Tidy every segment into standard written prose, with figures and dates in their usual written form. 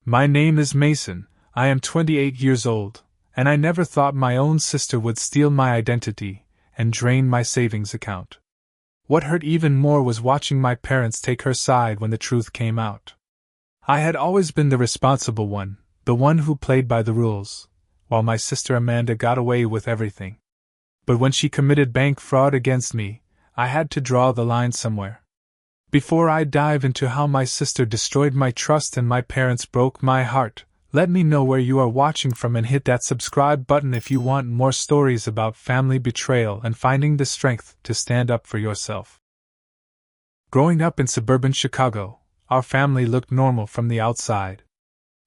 My name is Mason, I am 28 years old, and I never thought my own sister would steal my identity and drain my savings account. What hurt even more was watching my parents take her side when the truth came out. I had always been the responsible one, the one who played by the rules, while my sister Amanda got away with everything. But when she committed bank fraud against me, I had to draw the line somewhere. Before I dive into how my sister destroyed my trust and my parents broke my heart, let me know where you are watching from and hit that subscribe button if you want more stories about family betrayal and finding the strength to stand up for yourself. Growing up in suburban Chicago, our family looked normal from the outside.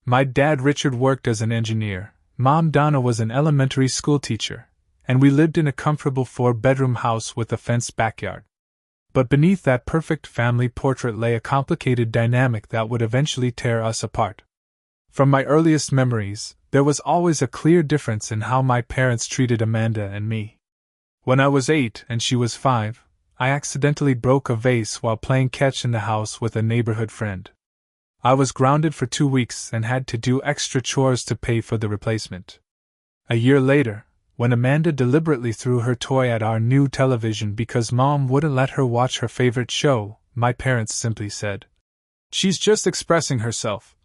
My dad Richard worked as an engineer, Mom Donna was an elementary school teacher, and we lived in a comfortable 4-bedroom house with a fenced backyard. But beneath that perfect family portrait lay a complicated dynamic that would eventually tear us apart. From my earliest memories, there was always a clear difference in how my parents treated Amanda and me. When I was 8 and she was 5, I accidentally broke a vase while playing catch in the house with a neighborhood friend. I was grounded for 2 weeks and had to do extra chores to pay for the replacement. A year later, when Amanda deliberately threw her toy at our new television because Mom wouldn't let her watch her favorite show, my parents simply said, "She's just expressing herself,"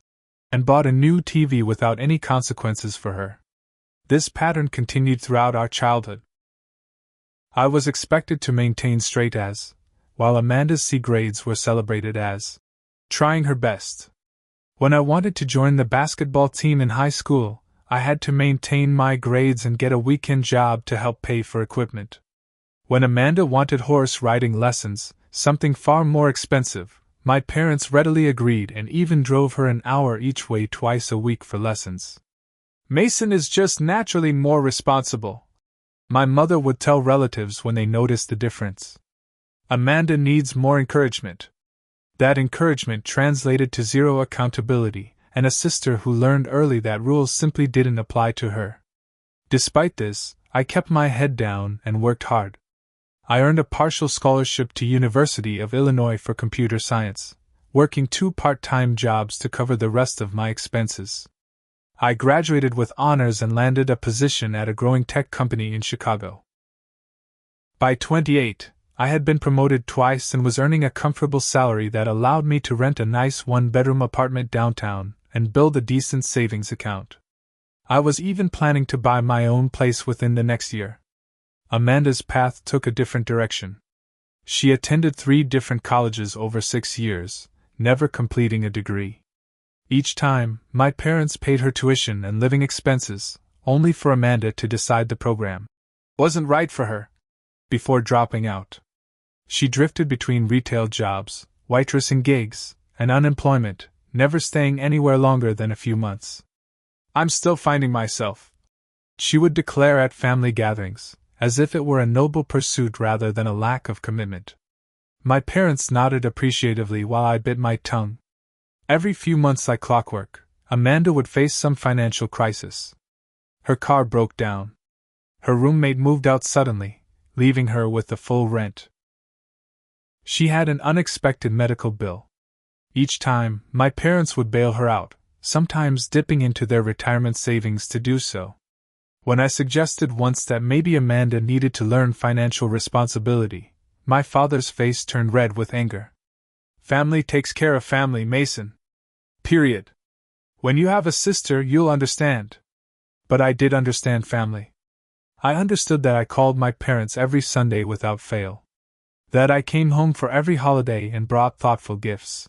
and bought a new TV without any consequences for her. This pattern continued throughout our childhood. I was expected to maintain straight A's, while Amanda's C grades were celebrated as trying her best. When I wanted to join the basketball team in high school, I had to maintain my grades and get a weekend job to help pay for equipment. When Amanda wanted horse riding lessons, something far more expensive, my parents readily agreed and even drove her an hour each way twice a week for lessons. "Mason is just naturally more responsible," my mother would tell relatives when they noticed the difference. "Amanda needs more encouragement." That encouragement translated to zero accountability, and a sister who learned early that rules simply didn't apply to her. Despite this, I kept my head down and worked hard. I earned a partial scholarship to University of Illinois for computer science, working 2 part-time jobs to cover the rest of my expenses. I graduated with honors and landed a position at a growing tech company in Chicago. By 28, I had been promoted twice and was earning a comfortable salary that allowed me to rent a nice 1-bedroom apartment downtown and build a decent savings account. I was even planning to buy my own place within the next year. Amanda's path took a different direction. She attended 3 different colleges over 6 years, never completing a degree. Each time, my parents paid her tuition and living expenses, only for Amanda to decide the program wasn't right for her before dropping out. She drifted between retail jobs, waitressing gigs, and unemployment, never staying anywhere longer than a few months. "I'm still finding myself," she would declare at family gatherings, as if it were a noble pursuit rather than a lack of commitment. My parents nodded appreciatively while I bit my tongue. Every few months, like clockwork, Amanda would face some financial crisis. Her car broke down. Her roommate moved out suddenly, leaving her with the full rent. She had an unexpected medical bill. Each time, my parents would bail her out, sometimes dipping into their retirement savings to do so. When I suggested once that maybe Amanda needed to learn financial responsibility, my father's face turned red with anger. "Family takes care of family, Mason. Period. When you have a sister, you'll understand." But I did understand family. I understood that I called my parents every Sunday without fail. That I came home for every holiday and brought thoughtful gifts.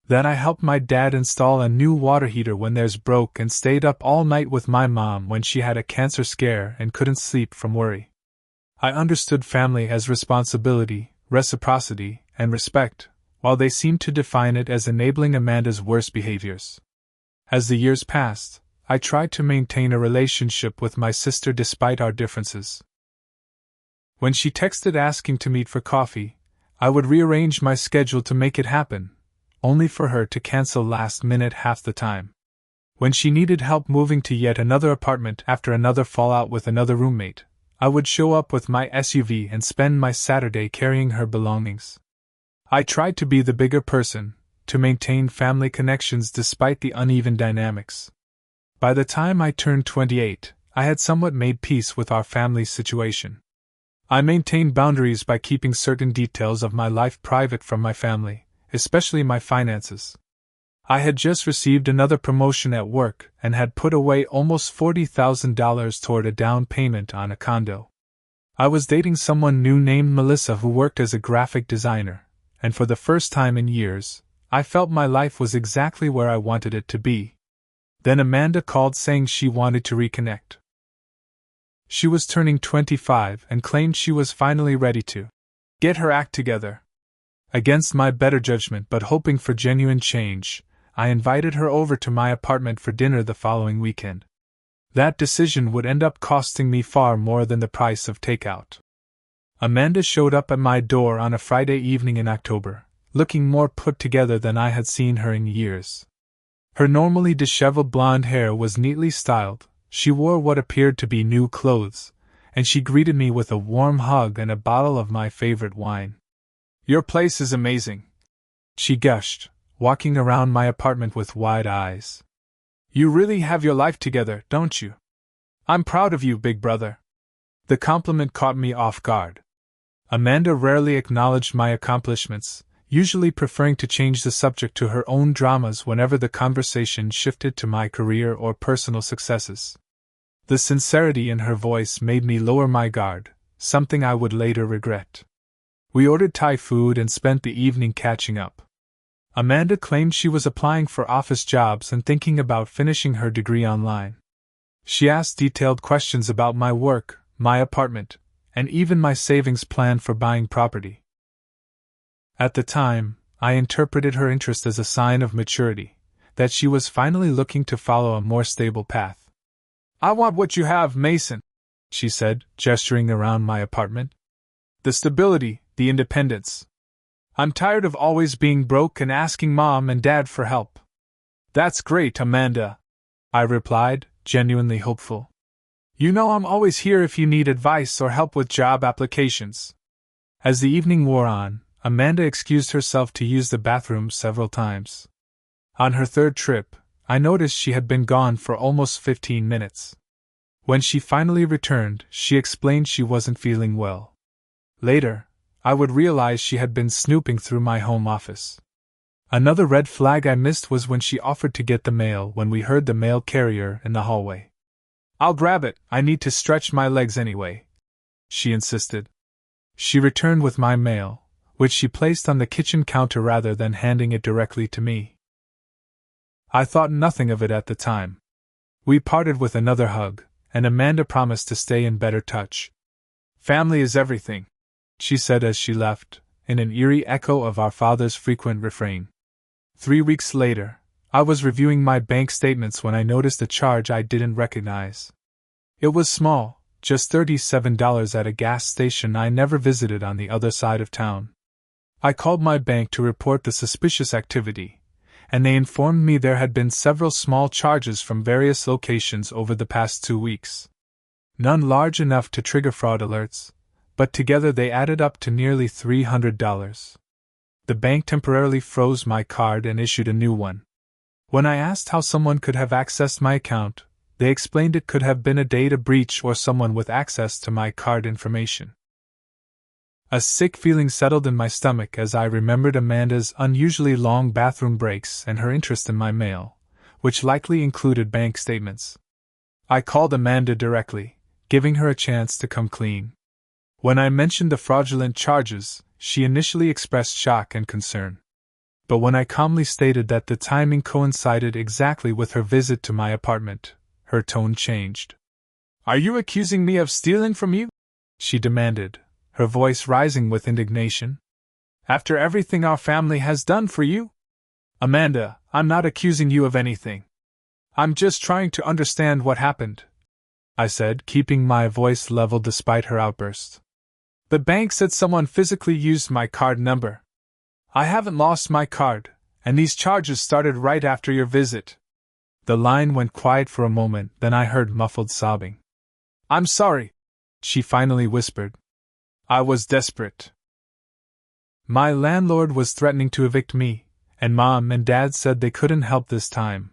That I helped my dad install a new water heater when theirs broke and stayed up all night with my mom when she had a cancer scare and couldn't sleep from worry. I understood family as responsibility, reciprocity, and respect, while they seemed to define it as enabling Amanda's worst behaviors. As the years passed, I tried to maintain a relationship with my sister despite our differences. When she texted asking to meet for coffee, I would rearrange my schedule to make it happen, only for her to cancel last minute half the time. When she needed help moving to yet another apartment after another fallout with another roommate, I would show up with my SUV and spend my Saturday carrying her belongings. I tried to be the bigger person, to maintain family connections despite the uneven dynamics. By the time I turned 28, I had somewhat made peace with our family's situation. I maintained boundaries by keeping certain details of my life private from my family, especially my finances. I had just received another promotion at work and had put away almost $40,000 toward a down payment on a condo. I was dating someone new named Melissa who worked as a graphic designer, and for the first time in years, I felt my life was exactly where I wanted it to be. Then Amanda called saying she wanted to reconnect. She was turning 25 and claimed she was finally ready to get her act together. Against my better judgment but hoping for genuine change, I invited her over to my apartment for dinner the following weekend. That decision would end up costing me far more than the price of takeout. Amanda showed up at my door on a Friday evening in October, looking more put together than I had seen her in years. Her normally disheveled blonde hair was neatly styled, she wore what appeared to be new clothes, and she greeted me with a warm hug and a bottle of my favorite wine. "Your place is amazing," she gushed, walking around my apartment with wide eyes. "You really have your life together, don't you? I'm proud of you, big brother." The compliment caught me off guard. Amanda rarely acknowledged my accomplishments, usually preferring to change the subject to her own dramas whenever the conversation shifted to my career or personal successes. The sincerity in her voice made me lower my guard, something I would later regret. We ordered Thai food and spent the evening catching up. Amanda claimed she was applying for office jobs and thinking about finishing her degree online. She asked detailed questions about my work, my apartment, and even my savings plan for buying property. At the time, I interpreted her interest as a sign of maturity, that she was finally looking to follow a more stable path. "I want what you have, Mason," she said, gesturing around my apartment. "The stability, the independence. I'm tired of always being broke and asking Mom and Dad for help." "That's great, Amanda," I replied, genuinely hopeful. "You know I'm always here if you need advice or help with job applications." As the evening wore on, Amanda excused herself to use the bathroom several times. On her third trip, I noticed she had been gone for almost 15 minutes. When she finally returned, she explained she wasn't feeling well. Later, I would realize she had been snooping through my home office. Another red flag I missed was when she offered to get the mail when we heard the mail carrier in the hallway. "I'll grab it, I need to stretch my legs anyway," she insisted. She returned with my mail, which she placed on the kitchen counter rather than handing it directly to me. I thought nothing of it at the time. We parted with another hug, and Amanda promised to stay in better touch. "Family is everything," she said as she left, in an eerie echo of our father's frequent refrain. 3 weeks later, I was reviewing my bank statements when I noticed a charge I didn't recognize. It was small, just $37 at a gas station I never visited on the other side of town. I called my bank to report the suspicious activity, and they informed me there had been several small charges from various locations over the past 2 weeks. None large enough to trigger fraud alerts, but together they added up to nearly $300. The bank temporarily froze my card and issued a new one. When I asked how someone could have accessed my account, they explained it could have been a data breach or someone with access to my card information. A sick feeling settled in my stomach as I remembered Amanda's unusually long bathroom breaks and her interest in my mail, which likely included bank statements. I called Amanda directly, giving her a chance to come clean. When I mentioned the fraudulent charges, she initially expressed shock and concern. But when I calmly stated that the timing coincided exactly with her visit to my apartment, her tone changed. "Are you accusing me of stealing from you?" she demanded, her voice rising with indignation. "After everything our family has done for you?" "Amanda, I'm not accusing you of anything. I'm just trying to understand what happened," I said, keeping my voice level despite her outburst. "The bank said someone physically used my card number. I haven't lost my card, and these charges started right after your visit." The line went quiet for a moment, then I heard muffled sobbing. "I'm sorry," she finally whispered. "I was desperate. My landlord was threatening to evict me, and Mom and Dad said they couldn't help this time.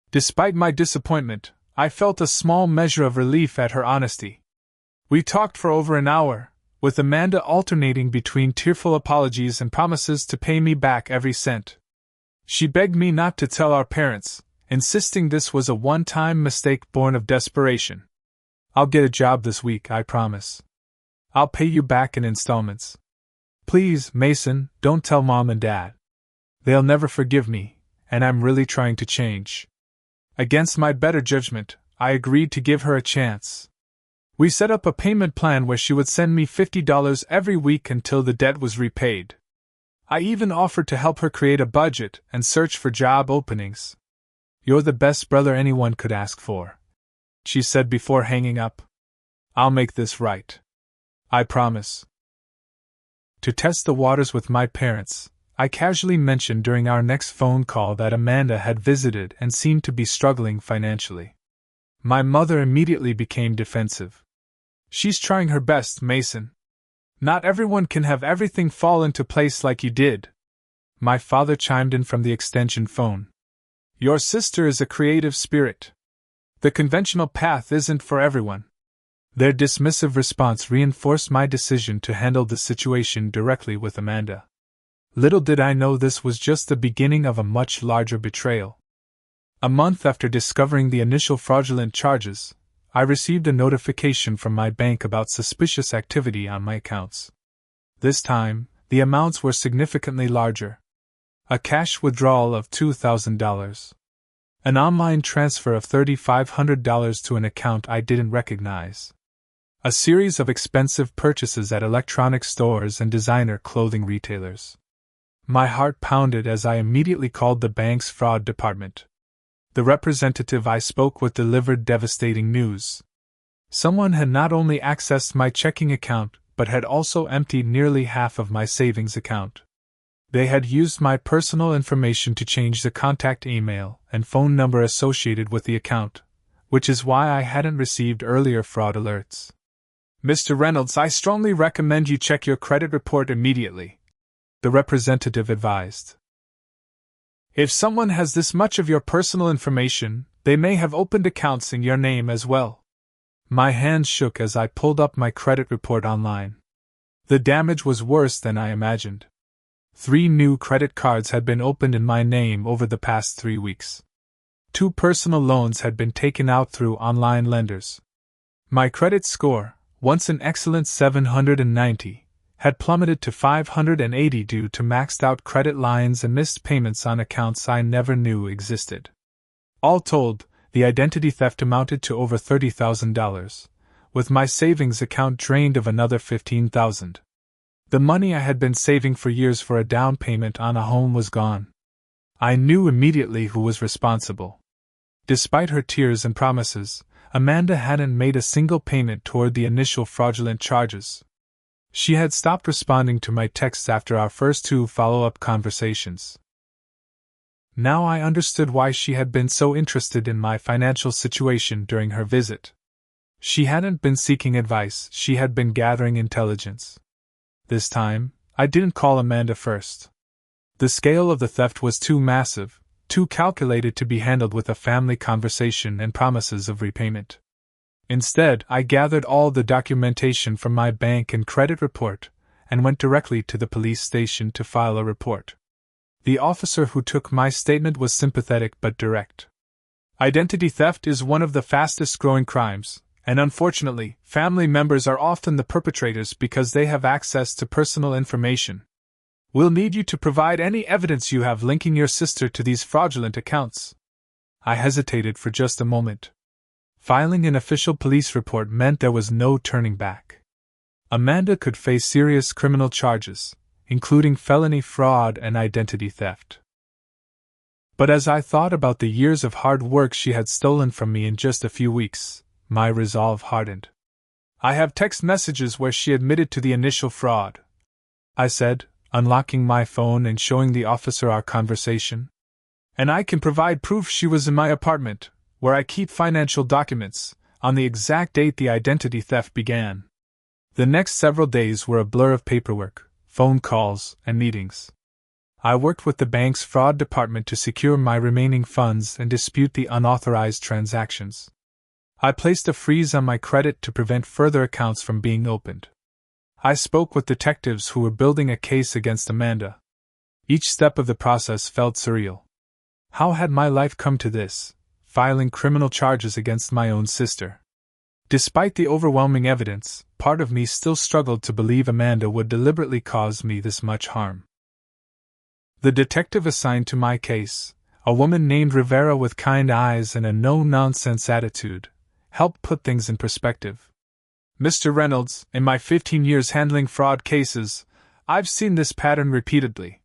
Despite my disappointment, I felt a small measure of relief at her honesty. We talked for over an hour, with Amanda alternating between tearful apologies and promises to pay me back every cent. She begged me not to tell our parents, insisting this was a one-time mistake born of desperation. "I'll get a job this week, I promise. I'll pay you back in installments. Please, Mason, don't tell Mom and Dad. They'll never forgive me, and I'm really trying to change." Against my better judgment, I agreed to give her a chance. We set up a payment plan where she would send me $50 every week until the debt was repaid. I even offered to help her create a budget and search for job openings. "You're the best brother anyone could ask for," she said before hanging up. "I'll make this right. I promise." To test the waters with my parents, I casually mentioned during our next phone call that Amanda had visited and seemed to be struggling financially. My mother immediately became defensive. "She's trying her best, Mason. Not everyone can have everything fall into place like you did." My father chimed in from the extension phone. "Your sister is a creative spirit. The conventional path isn't for everyone." Their dismissive response reinforced my decision to handle the situation directly with Amanda. Little did I know this was just the beginning of a much larger betrayal. A month after discovering the initial fraudulent charges, I received a notification from my bank about suspicious activity on my accounts. This time, the amounts were significantly larger. A cash withdrawal of $2,000. An online transfer of $3,500 to an account I didn't recognize. A series of expensive purchases at electronic stores and designer clothing retailers. My heart pounded as I immediately called the bank's fraud department. The representative I spoke with delivered devastating news. Someone had not only accessed my checking account, but had also emptied nearly half of my savings account. They had used my personal information to change the contact email and phone number associated with the account, which is why I hadn't received earlier fraud alerts. "Mr. Reynolds, I strongly recommend you check your credit report immediately," the representative advised. "If someone has this much of your personal information, they may have opened accounts in your name as well." My hands shook as I pulled up my credit report online. The damage was worse than I imagined. 3 new credit cards had been opened in my name over the past 3 weeks. 2 personal loans had been taken out through online lenders. My credit score, once an excellent 790, had plummeted to 580 due to maxed-out credit lines and missed payments on accounts I never knew existed. All told, the identity theft amounted to over $30,000, with my savings account drained of another $15,000. The money I had been saving for years for a down payment on a home was gone. I knew immediately who was responsible. Despite her tears and promises, Amanda hadn't made a single payment toward the initial fraudulent charges. She had stopped responding to my texts after our first 2 follow-up conversations. Now I understood why she had been so interested in my financial situation during her visit. She hadn't been seeking advice, she had been gathering intelligence. This time, I didn't call Amanda first. The scale of the theft was too massive, too calculated to be handled with a family conversation and promises of repayment. Instead, I gathered all the documentation from my bank and credit report, and went directly to the police station to file a report. The officer who took my statement was sympathetic but direct. Identity theft is one of the fastest-growing crimes, and unfortunately, family members are often the perpetrators because they have access to personal information. We'll need you to provide any evidence you have linking your sister to these fraudulent accounts. I hesitated for just a moment. Filing an official police report meant there was no turning back. Amanda could face serious criminal charges, including felony fraud and identity theft. But as I thought about the years of hard work she had stolen from me in just a few weeks, my resolve hardened. "I have text messages where she admitted to the initial fraud," I said, unlocking my phone and showing the officer our conversation. "And I can provide proof she was in my apartment, where I keep financial documents, on the exact date the identity theft began." The next several days were a blur of paperwork, phone calls, and meetings. I worked with the bank's fraud department to secure my remaining funds and dispute the unauthorized transactions. I placed a freeze on my credit to prevent further accounts from being opened. I spoke with detectives who were building a case against Amanda. Each step of the process felt surreal. How had my life come to this, filing criminal charges against my own sister? Despite the overwhelming evidence, part of me still struggled to believe Amanda would deliberately cause me this much harm. The detective assigned to my case, a woman named Rivera with kind eyes and a no-nonsense attitude, helped put things in perspective. Mr. Reynolds, in my 15 years handling fraud cases, I've seen this pattern repeatedly.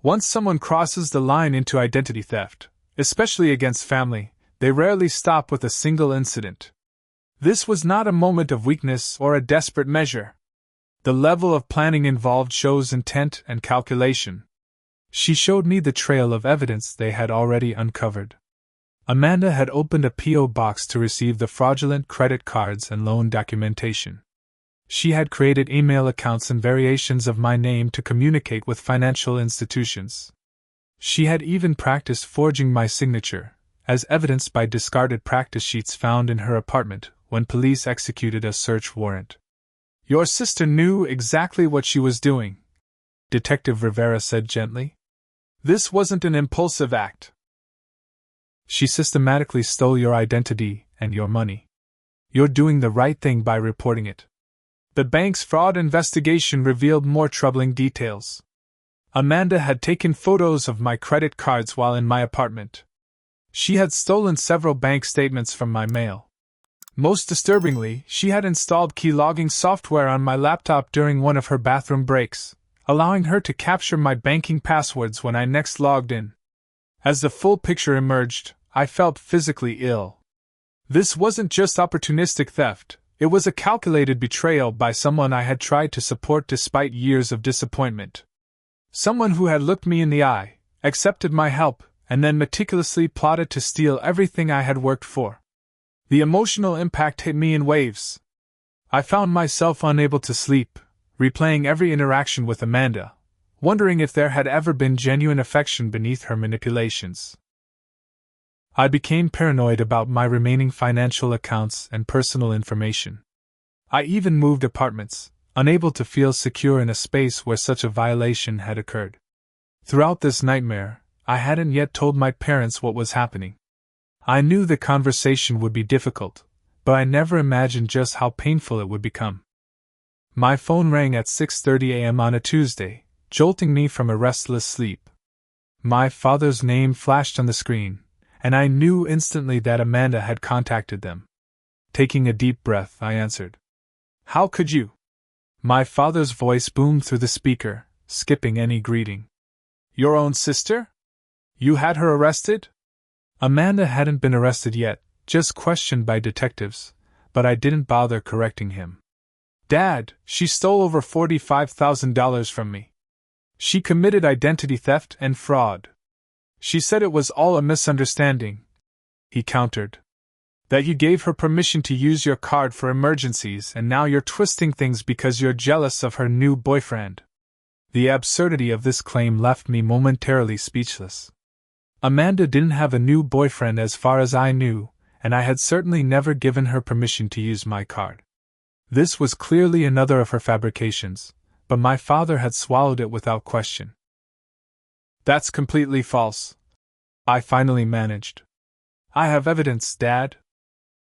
Once someone crosses the line into identity theft, especially against family, they rarely stop with a single incident. This was not a moment of weakness or a desperate measure. The level of planning involved shows intent and calculation. She showed me the trail of evidence they had already uncovered. Amanda had opened a P.O. box to receive the fraudulent credit cards and loan documentation. She had created email accounts and variations of my name to communicate with financial institutions. She had even practiced forging my signature, as evidenced by discarded practice sheets found in her apartment when police executed a search warrant. Your sister knew exactly what she was doing, Detective Rivera said gently. This wasn't an impulsive act. She systematically stole your identity and your money. You're doing the right thing by reporting it. The bank's fraud investigation revealed more troubling details. Amanda had taken photos of my credit cards while in my apartment. She had stolen several bank statements from my mail. Most disturbingly, she had installed key-logging software on my laptop during one of her bathroom breaks, allowing her to capture my banking passwords when I next logged in. As the full picture emerged, I felt physically ill. This wasn't just opportunistic theft, it was a calculated betrayal by someone I had tried to support despite years of disappointment. Someone who had looked me in the eye, accepted my help, and then meticulously plotted to steal everything I had worked for. The emotional impact hit me in waves. I found myself unable to sleep, replaying every interaction with Amanda, wondering if there had ever been genuine affection beneath her manipulations. I became paranoid about my remaining financial accounts and personal information. I even moved apartments, unable to feel secure in a space where such a violation had occurred. Throughout this nightmare, I hadn't yet told my parents what was happening. I knew the conversation would be difficult, but I never imagined just how painful it would become. My phone rang at 6:30 a.m. on a Tuesday, jolting me from a restless sleep. My father's name flashed on the screen, and I knew instantly that Amanda had contacted them. Taking a deep breath, I answered. How could you? My father's voice boomed through the speaker, skipping any greeting. Your own sister? You had her arrested? Amanda hadn't been arrested yet, just questioned by detectives, but I didn't bother correcting him. Dad, she stole over $45,000 from me. She committed identity theft and fraud. She said it was all a misunderstanding, he countered. That you gave her permission to use your card for emergencies and now you're twisting things because you're jealous of her new boyfriend. The absurdity of this claim left me momentarily speechless. Amanda didn't have a new boyfriend as far as I knew, and I had certainly never given her permission to use my card. This was clearly another of her fabrications, but my father had swallowed it without question. That's completely false, I finally managed. I have evidence, Dad.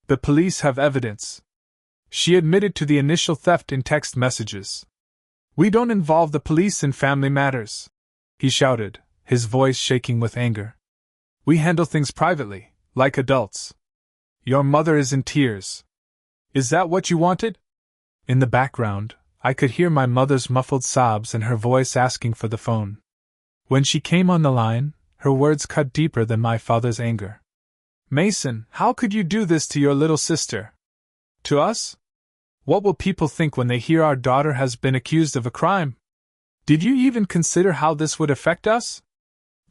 The police have evidence. She admitted to the initial theft in text messages. We don't involve the police in family matters, he shouted, his voice shaking with anger. We handle things privately, like adults. Your mother is in tears. Is that what you wanted? In the background, I could hear my mother's muffled sobs and her voice asking for the phone. When she came on the line, her words cut deeper than my father's anger. Mason, how could you do this to your little sister? To us? What will people think when they hear our daughter has been accused of a crime? Did you even consider how this would affect us?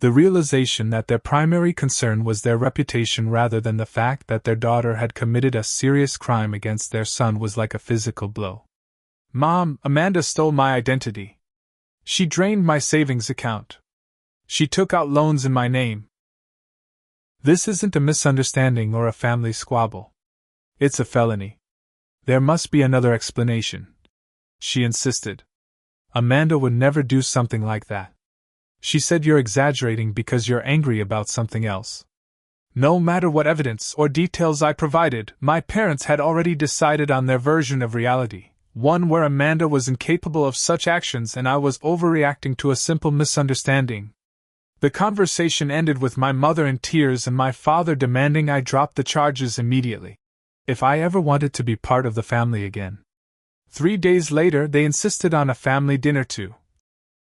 The realization that their primary concern was their reputation rather than the fact that their daughter had committed a serious crime against their son was like a physical blow. Mom, Amanda stole my identity. She drained my savings account. She took out loans in my name. This isn't a misunderstanding or a family squabble. It's a felony. There must be another explanation, she insisted. Amanda would never do something like that. She said you're exaggerating because you're angry about something else. No matter what evidence or details I provided, my parents had already decided on their version of reality, one where Amanda was incapable of such actions and I was overreacting to a simple misunderstanding. The conversation ended with my mother in tears and my father demanding I drop the charges immediately, if I ever wanted to be part of the family again. 3 days later, they insisted on a family dinner to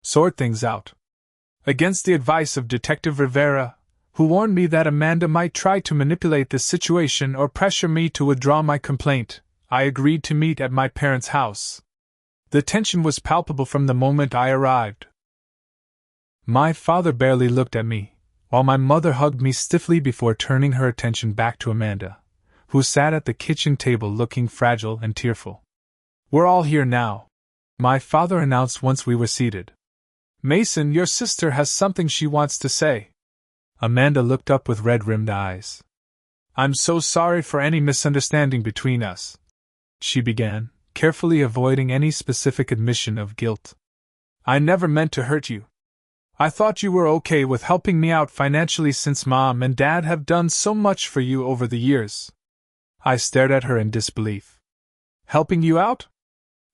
sort things out. Against the advice of Detective Rivera, who warned me that Amanda might try to manipulate the situation or pressure me to withdraw my complaint, I agreed to meet at my parents' house. The tension was palpable from the moment I arrived. My father barely looked at me, while my mother hugged me stiffly before turning her attention back to Amanda, who sat at the kitchen table looking fragile and tearful. "We're all here now," my father announced once we were seated. "Mason, your sister has something she wants to say." Amanda looked up with red-rimmed eyes. "I'm so sorry for any misunderstanding between us," she began, carefully avoiding any specific admission of guilt. "I never meant to hurt you. I thought you were okay with helping me out financially since Mom and Dad have done so much for you over the years." I stared at her in disbelief. "Helping you out?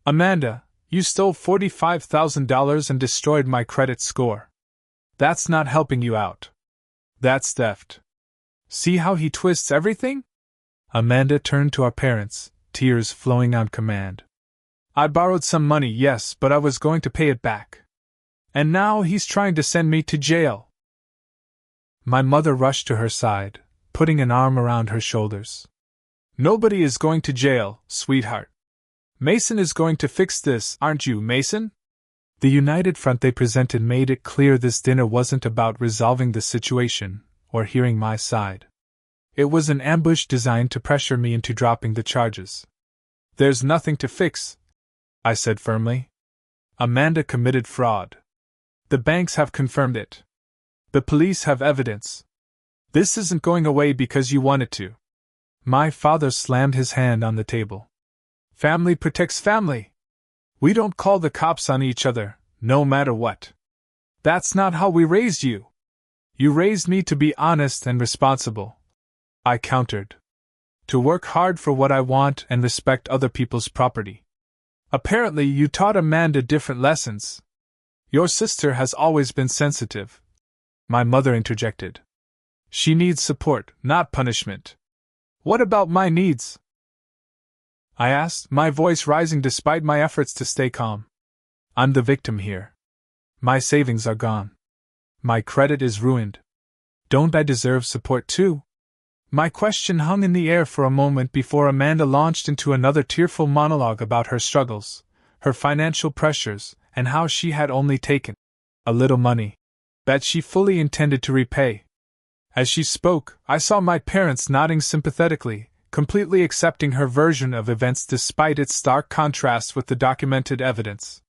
Amanda, you stole $45,000 and destroyed my credit score. That's not helping you out. That's theft. See how he twists everything?" Amanda turned to our parents, tears flowing on command. "I borrowed some money, yes, but I was going to pay it back. And now he's trying to send me to jail." My mother rushed to her side, putting an arm around her shoulders. "Nobody is going to jail, sweetheart. Mason is going to fix this, aren't you, Mason?" The united front they presented made it clear this dinner wasn't about resolving the situation, or hearing my side. It was an ambush designed to pressure me into dropping the charges. "There's nothing to fix," I said firmly. "Amanda committed fraud. The banks have confirmed it. The police have evidence. This isn't going away because you want it to." My father slammed his hand on the table. "Family protects family. We don't call the cops on each other, no matter what. That's not how we raised you. You raised me to be honest and responsible," I countered. "To work hard for what I want and respect other people's property. Apparently, you taught Amanda different lessons. Your sister has always been sensitive," my mother interjected. "She needs support, not punishment. What about my needs?" I asked, my voice rising despite my efforts to stay calm. "I'm the victim here. My savings are gone. My credit is ruined. Don't I deserve support too?" My question hung in the air for a moment before Amanda launched into another tearful monologue about her struggles, her financial pressures, and how she had only taken a little money that she fully intended to repay. As she spoke, I saw my parents nodding sympathetically, completely accepting her version of events despite its stark contrast with the documented evidence.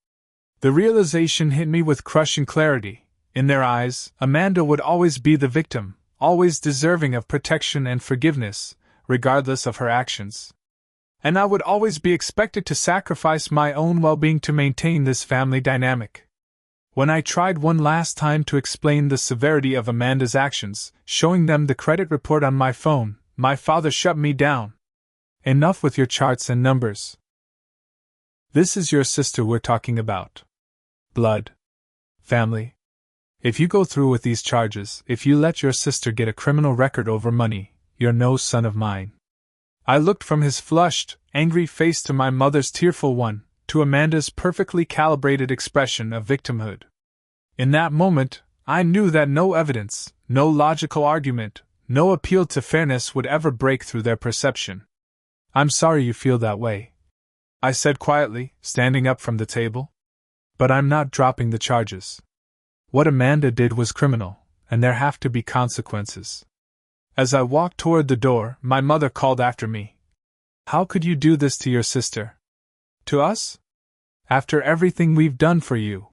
The realization hit me with crushing clarity. In their eyes, Amanda would always be the victim, always deserving of protection and forgiveness, regardless of her actions. And I would always be expected to sacrifice my own well-being to maintain this family dynamic. When I tried one last time to explain the severity of Amanda's actions, showing them the credit report on my phone, my father shut me down. "Enough with your charts and numbers. This is your sister we're talking about. Blood. Family. If you go through with these charges, if you let your sister get a criminal record over money, you're no son of mine." I looked from his flushed, angry face to my mother's tearful one, to Amanda's perfectly calibrated expression of victimhood. In that moment, I knew that no evidence, no logical argument, no appeal to fairness would ever break through their perception. "I'm sorry you feel that way," I said quietly, standing up from the table. "But I'm not dropping the charges. What Amanda did was criminal, and there have to be consequences." As I walked toward the door, my mother called after me. "How could you do this to your sister? To us? After everything we've done for you?"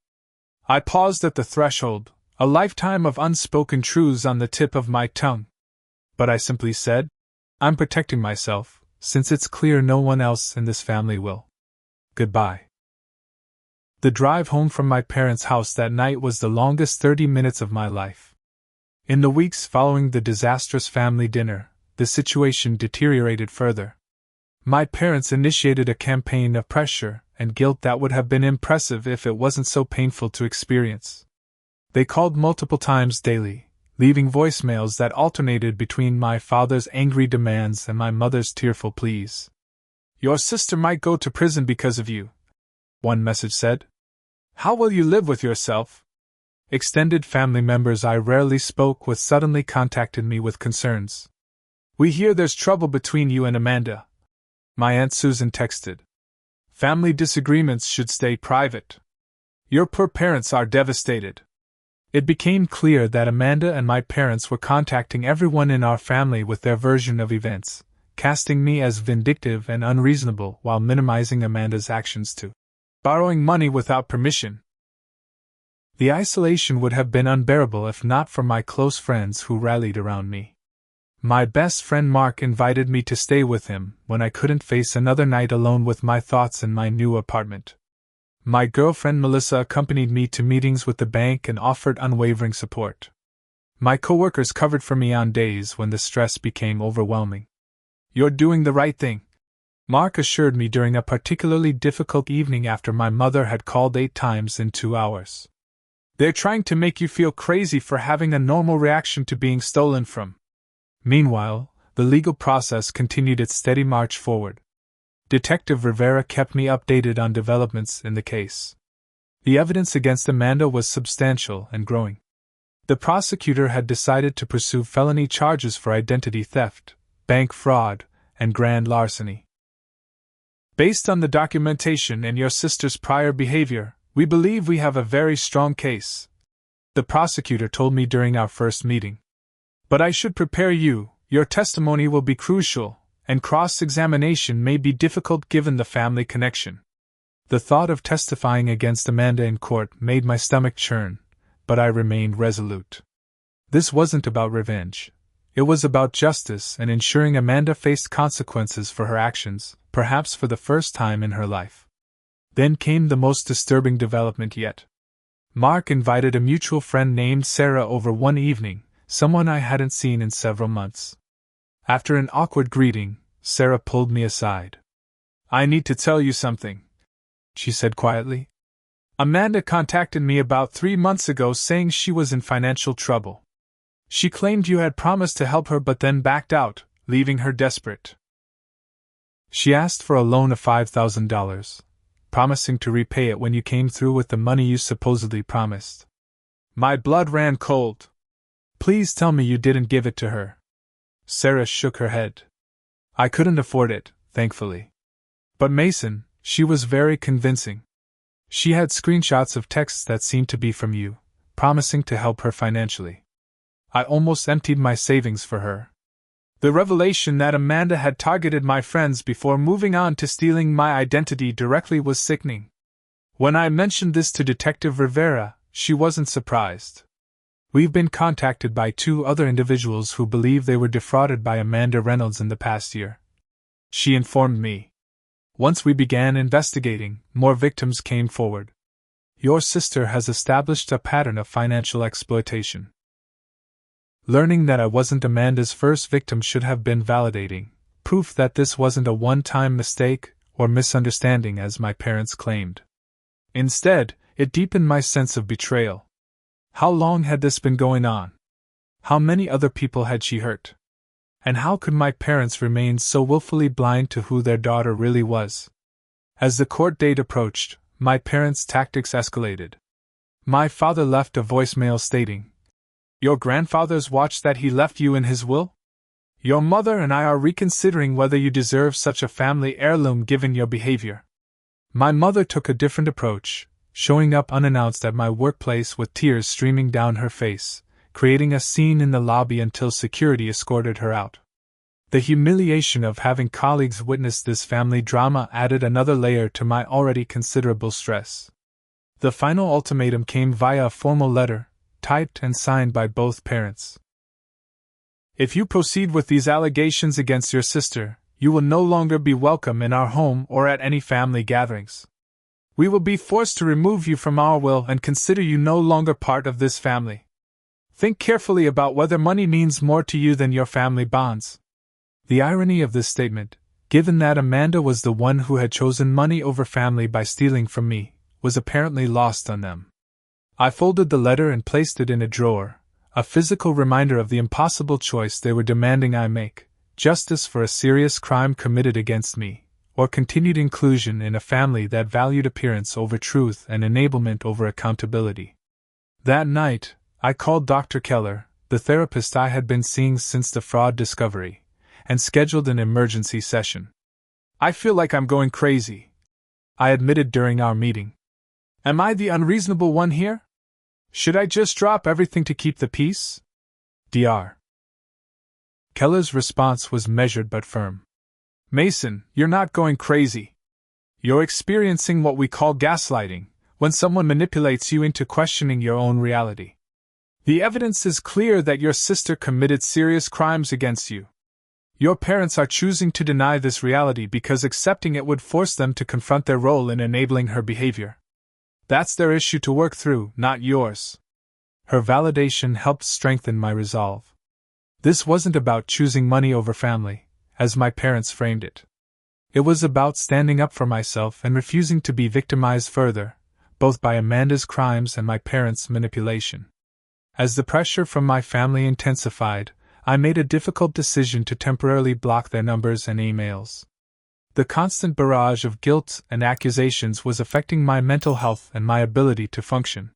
I paused at the threshold, A lifetime of unspoken truths on the tip of my tongue. But I simply said, I'm protecting myself, since it's clear no one else in this family will. Goodbye. The drive home from my parents' house that night was the longest 30 minutes of my life. In the weeks following the disastrous family dinner, the situation deteriorated further. My parents initiated a campaign of pressure and guilt that would have been impressive if it wasn't so painful to experience. They called multiple times daily, leaving voicemails that alternated between my father's angry demands and my mother's tearful pleas. Your sister might go to prison because of you, one message said. How will you live with yourself? Extended family members I rarely spoke with suddenly contacted me with concerns. We hear there's trouble between you and Amanda, my Aunt Susan texted. Family disagreements should stay private. Your poor parents are devastated. It became clear that Amanda and my parents were contacting everyone in our family with their version of events, casting me as vindictive and unreasonable while minimizing Amanda's actions too. Borrowing money without permission. The isolation would have been unbearable if not for my close friends who rallied around me. My best friend Mark invited me to stay with him when I couldn't face another night alone with my thoughts in my new apartment. My girlfriend Melissa accompanied me to meetings with the bank and offered unwavering support. My coworkers covered for me on days when the stress became overwhelming. You're doing the right thing, Mark assured me during a particularly difficult evening after my mother had called 8 times in 2 hours. They're trying to make you feel crazy for having a normal reaction to being stolen from. Meanwhile, the legal process continued its steady march forward. Detective Rivera kept me updated on developments in the case. The evidence against Amanda was substantial and growing. The prosecutor had decided to pursue felony charges for identity theft, bank fraud, and grand larceny. Based on the documentation and your sister's prior behavior, we believe we have a very strong case, the prosecutor told me during our first meeting. But I should prepare you, your testimony will be crucial, and cross-examination may be difficult given the family connection. The thought of testifying against Amanda in court made my stomach churn, but I remained resolute. This wasn't about revenge. It was about justice and ensuring Amanda faced consequences for her actions, perhaps for the first time in her life. Then came the most disturbing development yet. Mark invited a mutual friend named Sarah over one evening, someone I hadn't seen in several months. After an awkward greeting, Sarah pulled me aside. I need to tell you something, she said quietly. Amanda contacted me about 3 months ago saying she was in financial trouble. She claimed you had promised to help her but then backed out, leaving her desperate. She asked for a loan of $5,000, promising to repay it when you came through with the money you supposedly promised. My blood ran cold. Please tell me you didn't give it to her. Sarah shook her head. I couldn't afford it, thankfully. But Mason, she was very convincing. She had screenshots of texts that seemed to be from you, promising to help her financially. I almost emptied my savings for her. The revelation that Amanda had targeted my friends before moving on to stealing my identity directly was sickening. When I mentioned this to Detective Rivera, she wasn't surprised. We've been contacted by 2 other individuals who believe they were defrauded by Amanda Reynolds in the past year, she informed me. Once we began investigating, more victims came forward. Your sister has established a pattern of financial exploitation. Learning that I wasn't Amanda's first victim should have been validating, proof that this wasn't a one-time mistake or misunderstanding as my parents claimed. Instead, it deepened my sense of betrayal. How long had this been going on? How many other people had she hurt? And how could my parents remain so willfully blind to who their daughter really was? As the court date approached, my parents' tactics escalated. My father left a voicemail stating, Your grandfather's watch that he left you in his will? Your mother and I are reconsidering whether you deserve such a family heirloom given your behavior. My mother took a different approach, showing up unannounced at my workplace with tears streaming down her face, creating a scene in the lobby until security escorted her out. The humiliation of having colleagues witness this family drama added another layer to my already considerable stress. The final ultimatum came via a formal letter, typed and signed by both parents. If you proceed with these allegations against your sister, you will no longer be welcome in our home or at any family gatherings. We will be forced to remove you from our will and consider you no longer part of this family. Think carefully about whether money means more to you than your family bonds. The irony of this statement, given that Amanda was the one who had chosen money over family by stealing from me, was apparently lost on them. I folded the letter and placed it in a drawer, a physical reminder of the impossible choice they were demanding I make: justice for a serious crime committed against me, or continued inclusion in a family that valued appearance over truth and enablement over accountability. That night, I called Dr. Keller, the therapist I had been seeing since the fraud discovery, and scheduled an emergency session. I feel like I'm going crazy, I admitted during our meeting. Am I the unreasonable one here? Should I just drop everything to keep the peace? Dr. Keller's response was measured but firm. Mason, you're not going crazy. You're experiencing what we call gaslighting, when someone manipulates you into questioning your own reality. The evidence is clear that your sister committed serious crimes against you. Your parents are choosing to deny this reality because accepting it would force them to confront their role in enabling her behavior. That's their issue to work through, not yours. Her validation helped strengthen my resolve. This wasn't about choosing money over family, as my parents framed it. It was about standing up for myself and refusing to be victimized further, both by Amanda's crimes and my parents' manipulation. As the pressure from my family intensified, I made a difficult decision to temporarily block their numbers and emails. The constant barrage of guilt and accusations was affecting my mental health and my ability to function.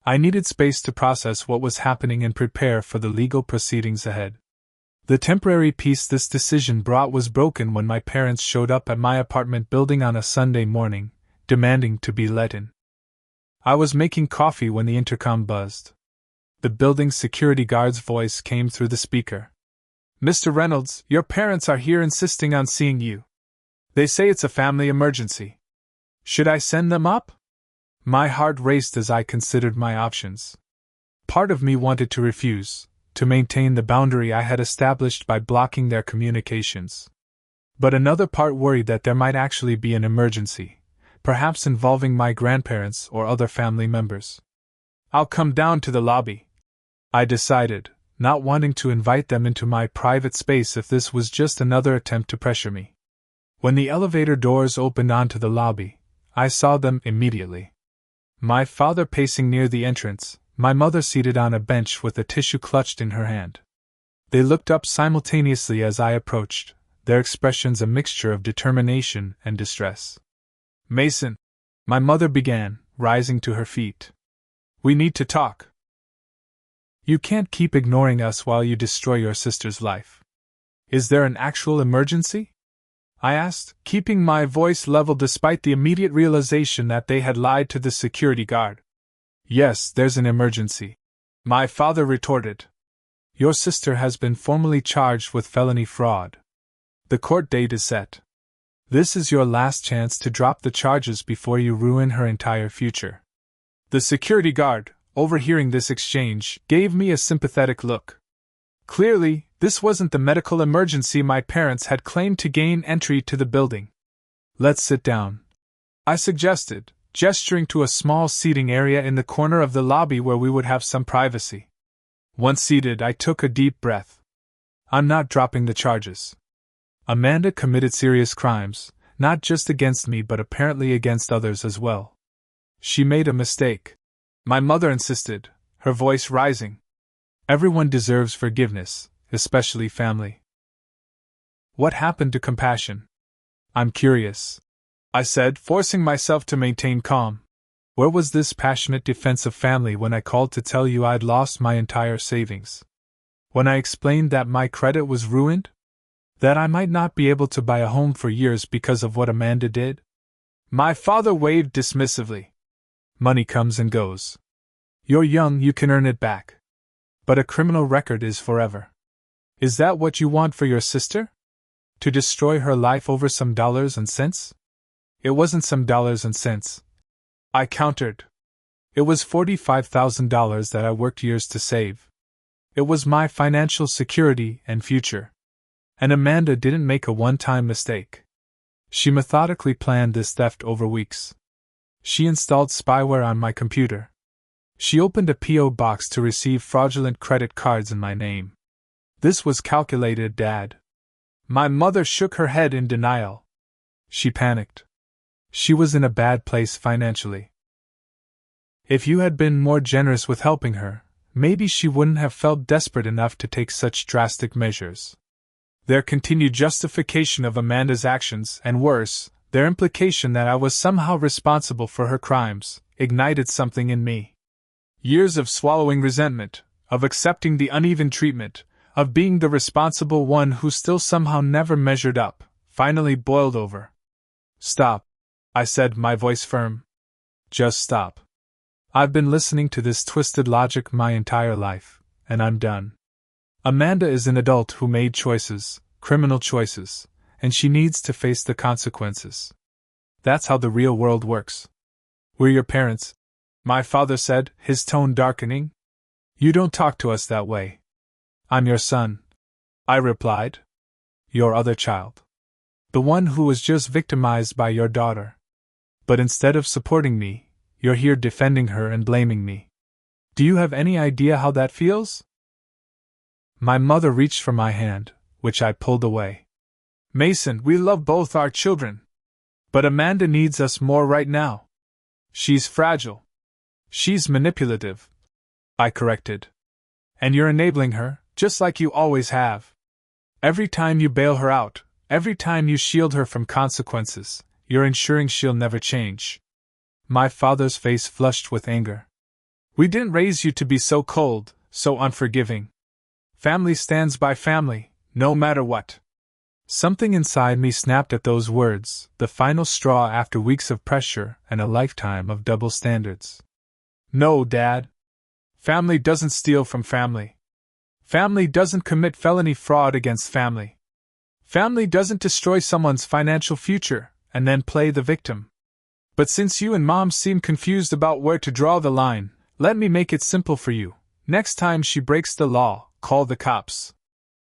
I needed space to process what was happening and prepare for the legal proceedings ahead. The temporary peace this decision brought was broken when my parents showed up at my apartment building on a Sunday morning, demanding to be let in. I was making coffee when the intercom buzzed. The building's security guard's voice came through the speaker. Mr. Reynolds, your parents are here insisting on seeing you. They say it's a family emergency. Should I send them up? My heart raced as I considered my options. Part of me wanted to refuse, to maintain the boundary I had established by blocking their communications. But another part worried that there might actually be an emergency, perhaps involving my grandparents or other family members. I'll come down to the lobby, I decided, not wanting to invite them into my private space if this was just another attempt to pressure me. When the elevator doors opened onto the lobby, I saw them immediately. My father pacing near the entrance, my mother seated on a bench with a tissue clutched in her hand. They looked up simultaneously as I approached, their expressions a mixture of determination and distress. Mason, my mother began, rising to her feet. We need to talk. You can't keep ignoring us while you destroy your sister's life. Is there an actual emergency? I asked, keeping my voice level despite the immediate realization that they had lied to the security guard. Yes, there's an emergency, my father retorted. Your sister has been formally charged with felony fraud. The court date is set. This is your last chance to drop the charges before you ruin her entire future. The security guard, overhearing this exchange, gave me a sympathetic look. Clearly, this wasn't the medical emergency my parents had claimed to gain entry to the building. Let's sit down, I suggested, gesturing to a small seating area in the corner of the lobby where we would have some privacy. Once seated, I took a deep breath. I'm not dropping the charges. Amanda committed serious crimes, not just against me but apparently against others as well. She made a mistake, my mother insisted, her voice rising. Everyone deserves forgiveness, especially family. What happened to compassion? I'm curious, I said, forcing myself to maintain calm. Where was this passionate defense of family when I called to tell you I'd lost my entire savings? When I explained that my credit was ruined? That I might not be able to buy a home for years because of what Amanda did? My father waved dismissively. Money comes and goes. You're young, you can earn it back. But a criminal record is forever. Is that what you want for your sister? To destroy her life over some dollars and cents? It wasn't some dollars and cents, I countered. It was $45,000 that I worked years to save. It was my financial security and future. And Amanda didn't make a one-time mistake. She methodically planned this theft over weeks. She installed spyware on my computer. She opened a P.O. box to receive fraudulent credit cards in my name. This was calculated, Dad. My mother shook her head in denial. She panicked. She was in a bad place financially. If you had been more generous with helping her, maybe she wouldn't have felt desperate enough to take such drastic measures. Their continued justification of Amanda's actions, and worse, their implication that I was somehow responsible for her crimes, ignited something in me. Years of swallowing resentment, of accepting the uneven treatment, of being the responsible one who still somehow never measured up, finally boiled over. Stop, I said, my voice firm. Just stop. I've been listening to this twisted logic my entire life, and I'm done. Amanda is an adult who made choices, criminal choices, and she needs to face the consequences. That's how the real world works. We're your parents, my father said, his tone darkening. You don't talk to us that way. I'm your son, I replied. Your other child. The one who was just victimized by your daughter. But instead of supporting me, you're here defending her and blaming me. Do you have any idea how that feels? My mother reached for my hand, which I pulled away. Mason, we love both our children. But Amanda needs us more right now. She's fragile. She's manipulative, I corrected. And you're enabling her, just like you always have. Every time you bail her out, every time you shield her from consequences, you're ensuring she'll never change. My father's face flushed with anger. We didn't raise you to be so cold, so unforgiving. Family stands by family, no matter what. Something inside me snapped at those words, the final straw after weeks of pressure and a lifetime of double standards. No, Dad. Family doesn't steal from family. Family doesn't commit felony fraud against family. Family doesn't destroy someone's financial future and then play the victim. But since you and Mom seem confused about where to draw the line, let me make it simple for you. Next time she breaks the law, call the cops.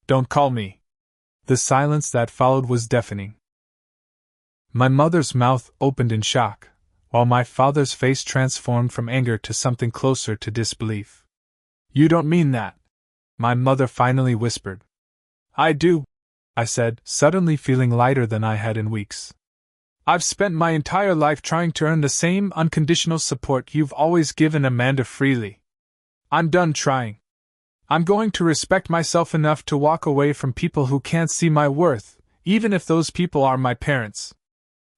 Don't call me. The silence that followed was deafening. My mother's mouth opened in shock, while my father's face transformed from anger to something closer to disbelief. You don't mean that, my mother finally whispered. I do, I said, suddenly feeling lighter than I had in weeks. I've spent my entire life trying to earn the same unconditional support you've always given Amanda freely. I'm done trying. I'm going to respect myself enough to walk away from people who can't see my worth, even if those people are my parents.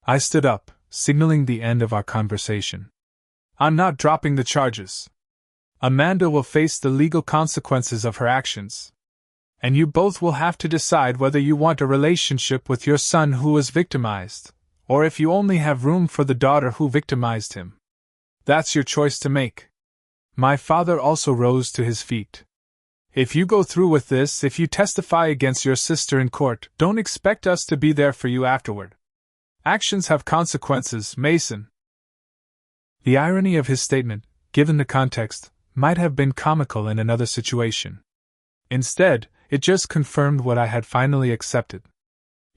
I stood up, signaling the end of our conversation. I'm not dropping the charges. Amanda will face the legal consequences of her actions. And you both will have to decide whether you want a relationship with your son who was victimized, or if you only have room for the daughter who victimized him. That's your choice to make. My father also rose to his feet. If you go through with this, if you testify against your sister in court, don't expect us to be there for you afterward. Actions have consequences, Mason. The irony of his statement, given the context, might have been comical in another situation. Instead, it just confirmed what I had finally accepted.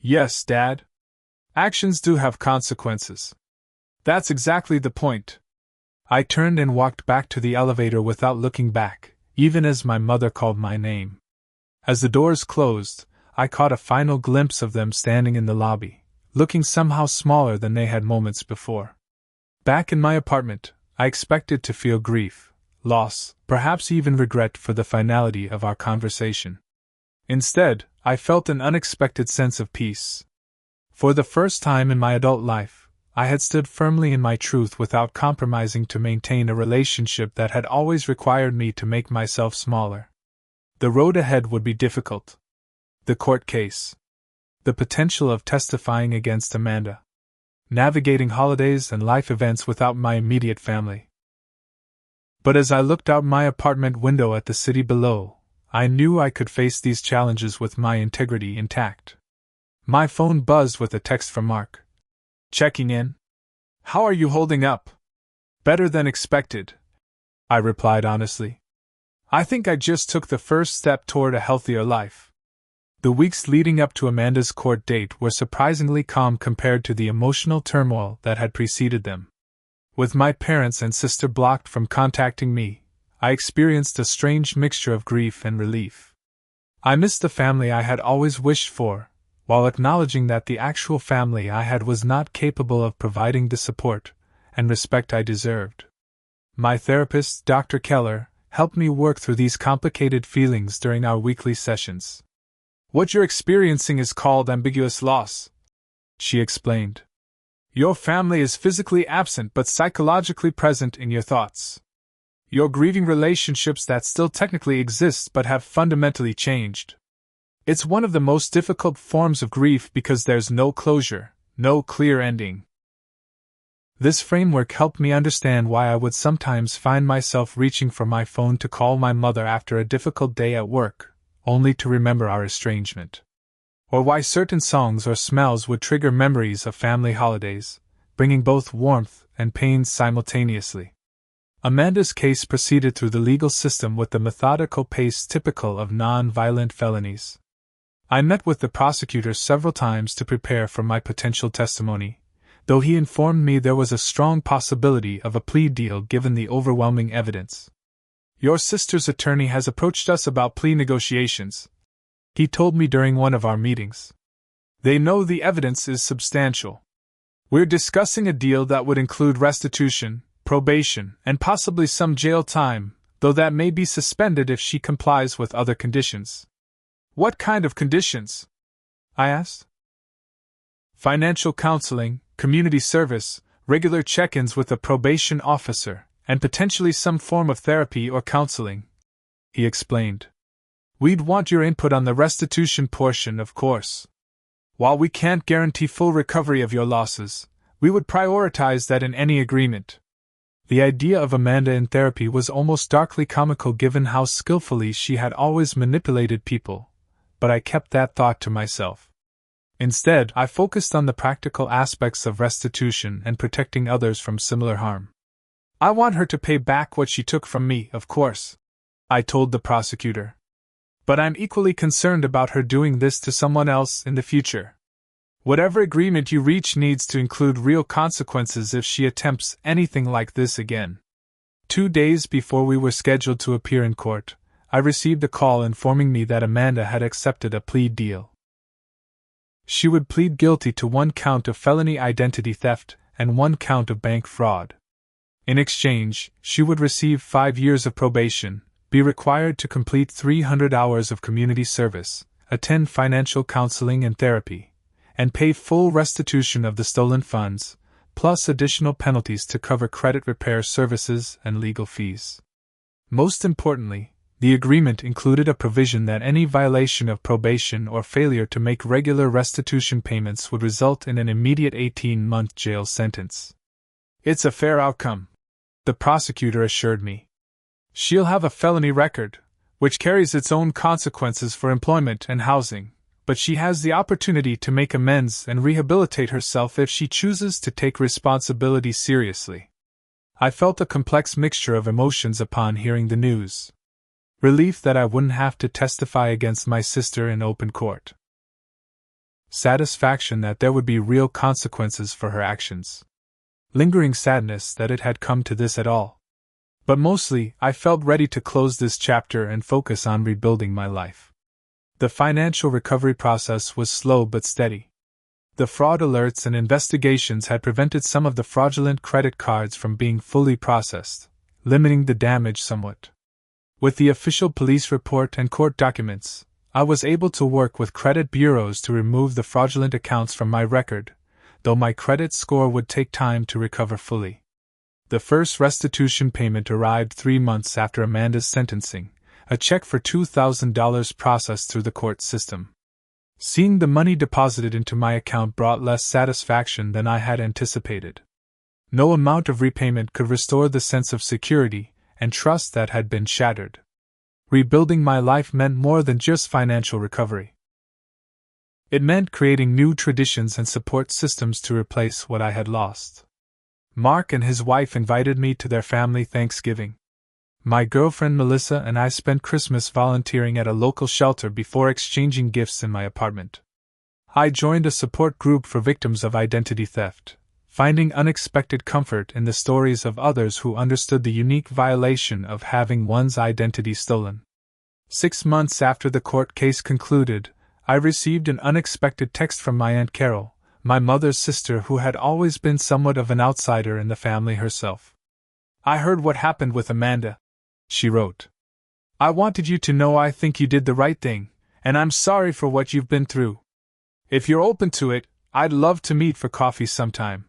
Yes, Dad. Actions do have consequences. That's exactly the point. I turned and walked back to the elevator without looking back, even as my mother called my name. As the doors closed, I caught a final glimpse of them standing in the lobby, looking somehow smaller than they had moments before. Back in my apartment, I expected to feel grief, loss, perhaps even regret for the finality of our conversation. Instead, I felt an unexpected sense of peace. For the first time in my adult life, I had stood firmly in my truth without compromising to maintain a relationship that had always required me to make myself smaller. The road ahead would be difficult. The court case. The potential of testifying against Amanda. Navigating holidays and life events without my immediate family. But as I looked out my apartment window at the city below, I knew I could face these challenges with my integrity intact. My phone buzzed with a text from Mark. Checking in. How are you holding up? Better than expected, I replied honestly. I think I just took the first step toward a healthier life. The weeks leading up to Amanda's court date were surprisingly calm compared to the emotional turmoil that had preceded them. With my parents and sister blocked from contacting me, I experienced a strange mixture of grief and relief. I missed the family I had always wished for, while acknowledging that the actual family I had was not capable of providing the support and respect I deserved. My therapist, Dr. Keller, helped me work through these complicated feelings during our weekly sessions. What you're experiencing is called ambiguous loss, she explained. Your family is physically absent but psychologically present in your thoughts. You're grieving relationships that still technically exist but have fundamentally changed. It's one of the most difficult forms of grief because there's no closure, no clear ending. This framework helped me understand why I would sometimes find myself reaching for my phone to call my mother after a difficult day at work, only to remember our estrangement. Or why certain songs or smells would trigger memories of family holidays, bringing both warmth and pain simultaneously. Amanda's case proceeded through the legal system with the methodical pace typical of non-violent felonies. I met with the prosecutor several times to prepare for my potential testimony, though he informed me there was a strong possibility of a plea deal given the overwhelming evidence. Your sister's attorney has approached us about plea negotiations, he told me during one of our meetings. They know the evidence is substantial. We're discussing a deal that would include restitution, probation, and possibly some jail time, though that may be suspended if she complies with other conditions. What kind of conditions? I asked. Financial counseling, community service, regular check-ins with a probation officer, and potentially some form of therapy or counseling, he explained. We'd want your input on the restitution portion, of course. While we can't guarantee full recovery of your losses, we would prioritize that in any agreement. The idea of Amanda in therapy was almost darkly comical given how skillfully she had always manipulated people, but I kept that thought to myself. Instead, I focused on the practical aspects of restitution and protecting others from similar harm. I want her to pay back what she took from me, of course, I told the prosecutor. But I'm equally concerned about her doing this to someone else in the future. Whatever agreement you reach needs to include real consequences if she attempts anything like this again. 2 days before we were scheduled to appear in court, I received a call informing me that Amanda had accepted a plea deal. She would plead guilty to 1 count of felony identity theft and 1 count of bank fraud. In exchange, she would receive 5 years of probation, be required to complete 300 hours of community service, attend financial counseling and therapy, and pay full restitution of the stolen funds, plus additional penalties to cover credit repair services and legal fees. Most importantly, the agreement included a provision that any violation of probation or failure to make regular restitution payments would result in an immediate 18-month jail sentence. It's a fair outcome, the prosecutor assured me. She'll have a felony record, which carries its own consequences for employment and housing, but she has the opportunity to make amends and rehabilitate herself if she chooses to take responsibility seriously. I felt a complex mixture of emotions upon hearing the news. Relief that I wouldn't have to testify against my sister in open court. Satisfaction that there would be real consequences for her actions. Lingering sadness that it had come to this at all. But mostly, I felt ready to close this chapter and focus on rebuilding my life. The financial recovery process was slow but steady. The fraud alerts and investigations had prevented some of the fraudulent credit cards from being fully processed, limiting the damage somewhat. With the official police report and court documents, I was able to work with credit bureaus to remove the fraudulent accounts from my record, though my credit score would take time to recover fully. The first restitution payment arrived 3 months after Amanda's sentencing, a check for $2,000 processed through the court system. Seeing the money deposited into my account brought less satisfaction than I had anticipated. No amount of repayment could restore the sense of security and trust that had been shattered. Rebuilding my life meant more than just financial recovery. It meant creating new traditions and support systems to replace what I had lost. Mark and his wife invited me to their family Thanksgiving. My girlfriend Melissa and I spent Christmas volunteering at a local shelter before exchanging gifts in my apartment. I joined a support group for victims of identity theft, finding unexpected comfort in the stories of others who understood the unique violation of having one's identity stolen. 6 months after the court case concluded, I received an unexpected text from my Aunt Carol, my mother's sister who had always been somewhat of an outsider in the family herself. "I heard what happened with Amanda," she wrote. "I wanted you to know I think you did the right thing, and I'm sorry for what you've been through. If you're open to it, I'd love to meet for coffee sometime."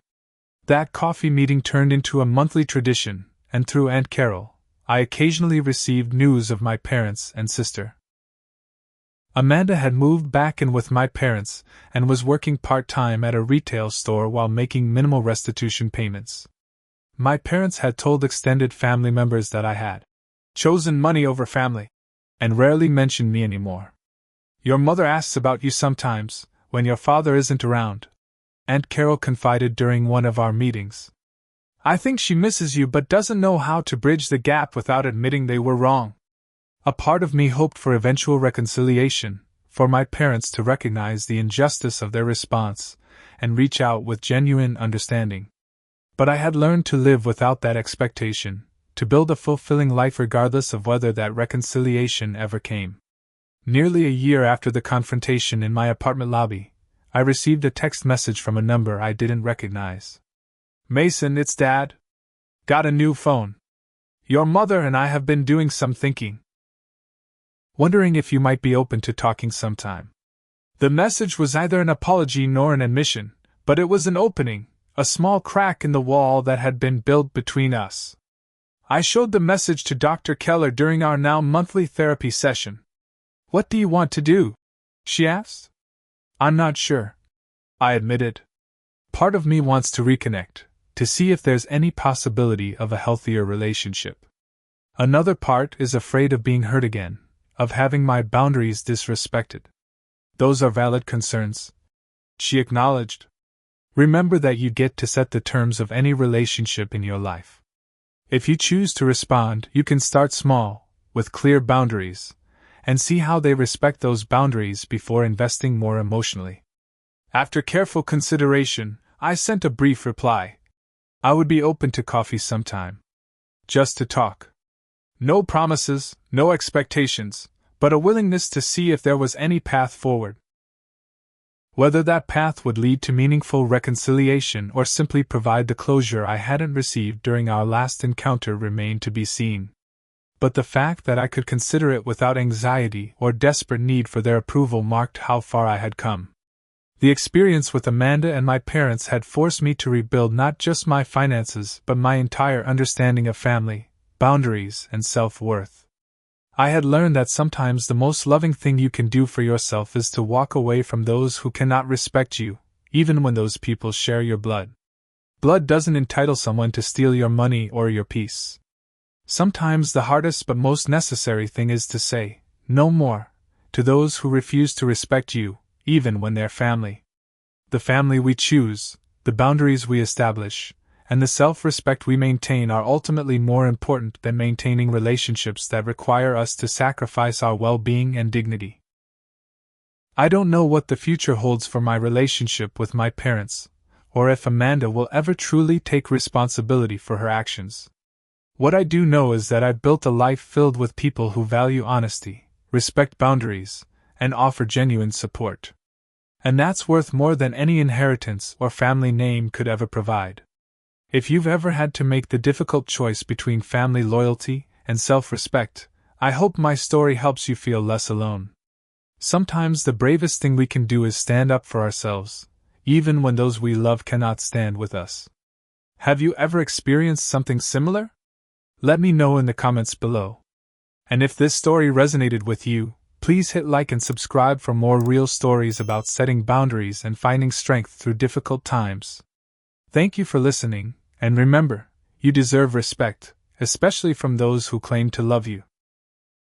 That coffee meeting turned into a monthly tradition, and through Aunt Carol, I occasionally received news of my parents and sister. Amanda had moved back in with my parents and was working part-time at a retail store while making minimal restitution payments. My parents had told extended family members that I had chosen money over family, and rarely mentioned me anymore. "Your mother asks about you sometimes, when your father isn't around," Aunt Carol confided during one of our meetings. "I think she misses you but doesn't know how to bridge the gap without admitting they were wrong." A part of me hoped for eventual reconciliation, for my parents to recognize the injustice of their response and reach out with genuine understanding. But I had learned to live without that expectation, to build a fulfilling life regardless of whether that reconciliation ever came. Nearly a year after the confrontation in my apartment lobby, I received a text message from a number I didn't recognize. "Mason, it's Dad. Got a new phone. Your mother and I have been doing some thinking. Wondering if you might be open to talking sometime." The message was neither an apology nor an admission, but it was an opening, a small crack in the wall that had been built between us. I showed the message to Dr. Keller during our now monthly therapy session. "What do you want to do?" she asked. "I'm not sure," I admitted. "Part of me wants to reconnect, to see if there's any possibility of a healthier relationship. Another part is afraid of being hurt again, of having my boundaries disrespected." "Those are valid concerns," she acknowledged. "Remember that you get to set the terms of any relationship in your life. If you choose to respond, you can start small, with clear boundaries, and see how they respect those boundaries before investing more emotionally." After careful consideration, I sent a brief reply. I would be open to coffee sometime. Just to talk. No promises, no expectations, but a willingness to see if there was any path forward. Whether that path would lead to meaningful reconciliation or simply provide the closure I hadn't received during our last encounter remained to be seen. But the fact that I could consider it without anxiety or desperate need for their approval marked how far I had come. The experience with Amanda and my parents had forced me to rebuild not just my finances but my entire understanding of family, boundaries, and self-worth. I had learned that sometimes the most loving thing you can do for yourself is to walk away from those who cannot respect you, even when those people share your blood. Blood doesn't entitle someone to steal your money or your peace. Sometimes the hardest but most necessary thing is to say, "No more," to those who refuse to respect you, even when they're family. The family we choose, the boundaries we establish, and the self-respect we maintain are ultimately more important than maintaining relationships that require us to sacrifice our well-being and dignity. I don't know what the future holds for my relationship with my parents, or if Amanda will ever truly take responsibility for her actions. What I do know is that I've built a life filled with people who value honesty, respect boundaries, and offer genuine support. And that's worth more than any inheritance or family name could ever provide. If you've ever had to make the difficult choice between family loyalty and self-respect, I hope my story helps you feel less alone. Sometimes the bravest thing we can do is stand up for ourselves, even when those we love cannot stand with us. Have you ever experienced something similar? Let me know in the comments below. And if this story resonated with you, please hit like and subscribe for more real stories about setting boundaries and finding strength through difficult times. Thank you for listening, and remember, you deserve respect, especially from those who claim to love you.